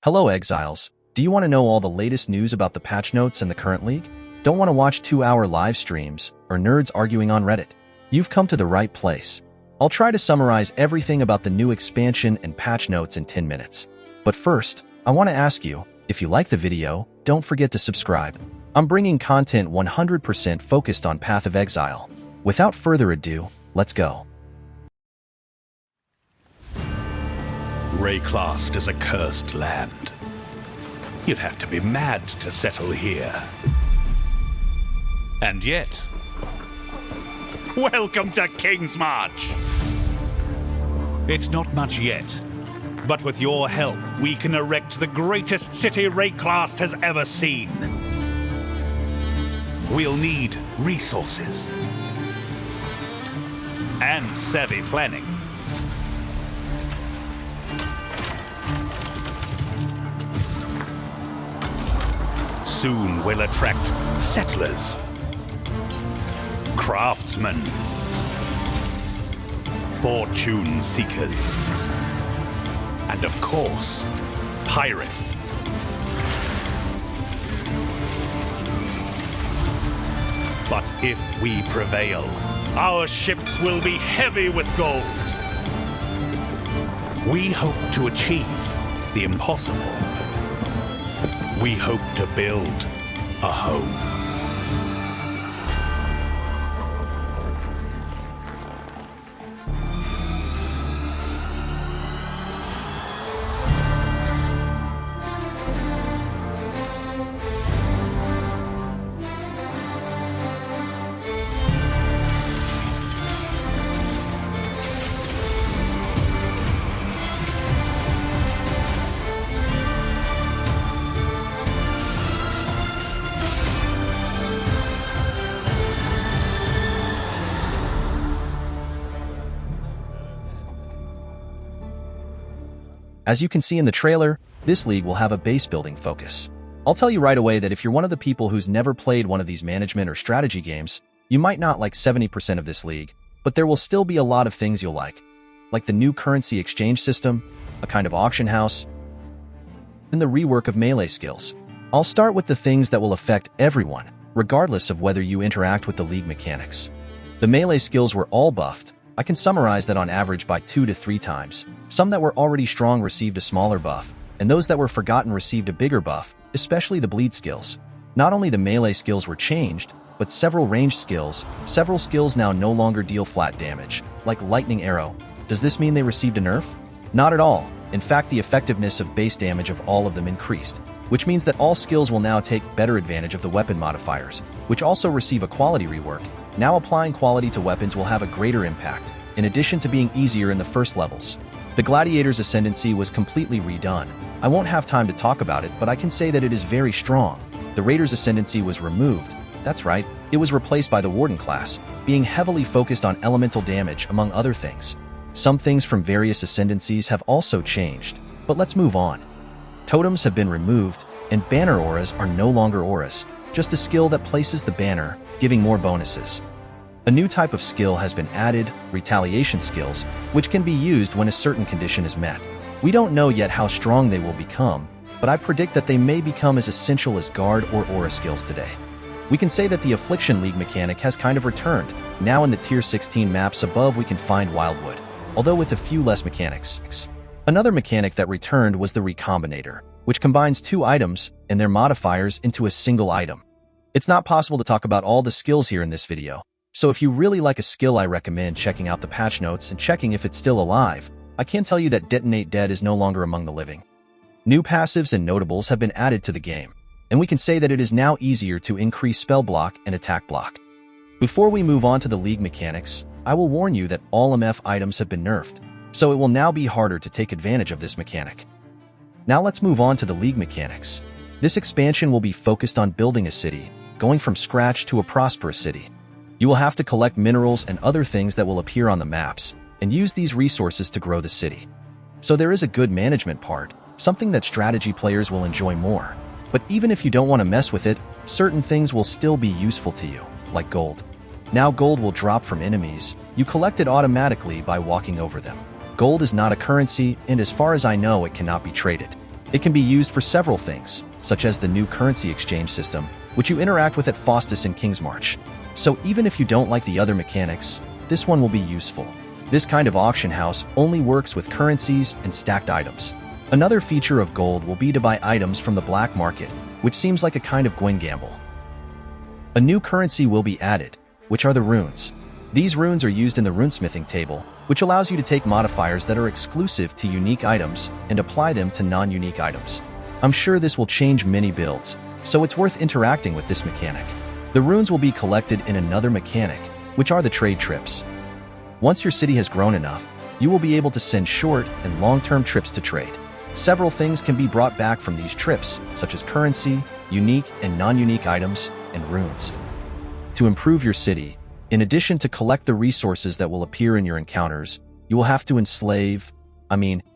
Hello Exiles, do you want to know all the latest news about the patch notes and the current league? Don't want to watch 2-hour live streams or nerds arguing on Reddit? You've come to the right place. I'll try to summarize everything about the new expansion and patch notes in 10 minutes. But first, I want to ask you, if you like the video, don't forget to subscribe. I'm bringing content 100% focused on Path of Exile. Without further ado, let's go. Rayclast is a cursed land. You'd have to be mad to settle here. And yet, welcome to King's March! It's not much yet, but with your help, we can erect the greatest city Rayclast has ever seen. We'll need resources and savvy planning. Soon we'll attract settlers, craftsmen, fortune seekers, and of course, pirates. But if we prevail, our ships will be heavy with gold. We hope to achieve the impossible. We hope to build a home. As you can see in the trailer, this league will have a base building focus. I'll tell you right away that if you're one of the people who's never played one of these management or strategy games, you might not like 70% of this league, but there will still be a lot of things you'll like the new currency exchange system, a kind of auction house, and the rework of melee skills. I'll start with the things that will affect everyone, regardless of whether you interact with the league mechanics. The melee skills were all buffed. I can summarize that on average by 2 to 3 times. Some that were already strong received a smaller buff, and those that were forgotten received a bigger buff, especially the bleed skills. Not only the melee skills were changed, but several ranged skills. Several skills now no longer deal flat damage, like lightning arrow. Does this mean they received a nerf? Not at all. In fact, the effectiveness of base damage of all of them increased, which means that all skills will now take better advantage of the weapon modifiers, which also receive a quality rework. Now applying quality to weapons will have a greater impact, in addition to being easier in the first levels. The Gladiator's Ascendancy was completely redone. I won't have time to talk about it, but I can say that it is very strong. The Raider's Ascendancy was removed. That's right, it was replaced by the Warden class, being heavily focused on elemental damage, among other things. Some things from various ascendancies have also changed, but let's move on. Totems have been removed, and banner auras are no longer auras, just a skill that places the banner, giving more bonuses. A new type of skill has been added, retaliation skills, which can be used when a certain condition is met. We don't know yet how strong they will become, but I predict that they may become as essential as guard or aura skills today. We can say that the Affliction League mechanic has kind of returned. Now in the Tier 16 maps above we can find Wildwood, although with a few less mechanics. Another mechanic that returned was the Recombinator, which combines 2 items and their modifiers into a single item. It's not possible to talk about all the skills here in this video, so if you really like a skill, I recommend checking out the patch notes and checking if it's still alive. I can tell you that Detonate Dead is no longer among the living. New passives and notables have been added to the game, and we can say that it is now easier to increase spell block and attack block. Before we move on to the league mechanics, I will warn you that all MF items have been nerfed, so it will now be harder to take advantage of this mechanic. Now let's move on to the league mechanics. This expansion will be focused on building a city, going from scratch to a prosperous city. You will have to collect minerals and other things that will appear on the maps, and use these resources to grow the city. So there is a good management part, something that strategy players will enjoy more. But even if you don't want to mess with it, certain things will still be useful to you, like gold. Now gold will drop from enemies. You collect it automatically by walking over them. Gold is not a currency, and as far as I know, it cannot be traded. It can be used for several things, such as the new currency exchange system, which you interact with at Faustus in Kingsmarch. So even if you don't like the other mechanics, this one will be useful. This kind of auction house only works with currencies and stacked items. Another feature of gold will be to buy items from the black market, which seems like a kind of gwin gamble. A new currency will be added, which are the runes. These runes are used in the runesmithing table, which allows you to take modifiers that are exclusive to unique items and apply them to non-unique items. I'm sure this will change many builds, so it's worth interacting with this mechanic. The runes will be collected in another mechanic, which are the trade trips. Once your city has grown enough, you will be able to send short and long-term trips to trade. Several things can be brought back from these trips, such as currency, unique and non-unique items, and runes. To improve your city, in addition to collect the resources that will appear in your encounters, you will have to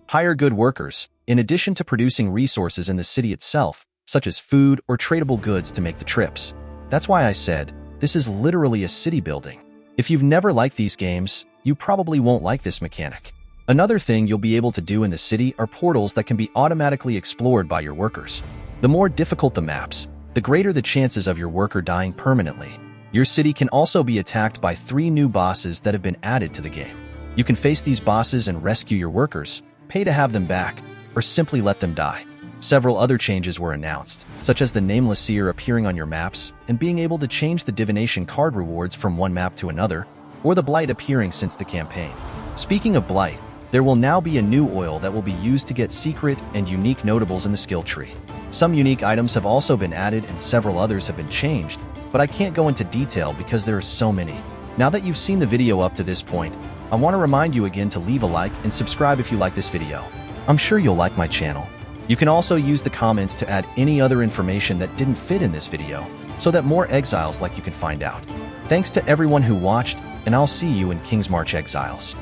hire good workers, in addition to producing resources in the city itself, such as food or tradable goods to make the trips. That's why I said, this is literally a city building. If you've never liked these games, you probably won't like this mechanic. Another thing you'll be able to do in the city are portals that can be automatically explored by your workers. The more difficult the maps, the greater the chances of your worker dying permanently. Your city can also be attacked by 3 new bosses that have been added to the game. You can face these bosses and rescue your workers, pay to have them back, or simply let them die. Several other changes were announced, such as the Nameless Seer appearing on your maps and being able to change the divination card rewards from one map to another, or the Blight appearing since the campaign. Speaking of Blight, there will now be a new oil that will be used to get secret and unique notables in the skill tree. Some unique items have also been added and several others have been changed, but I can't go into detail because there are so many. Now that you've seen the video up to this point, I want to remind you again to leave a like and subscribe if you like this video. I'm sure you'll like my channel. You can also use the comments to add any other information that didn't fit in this video, so that more exiles like you can find out. Thanks to everyone who watched, and I'll see you in Kingsmarch Exiles.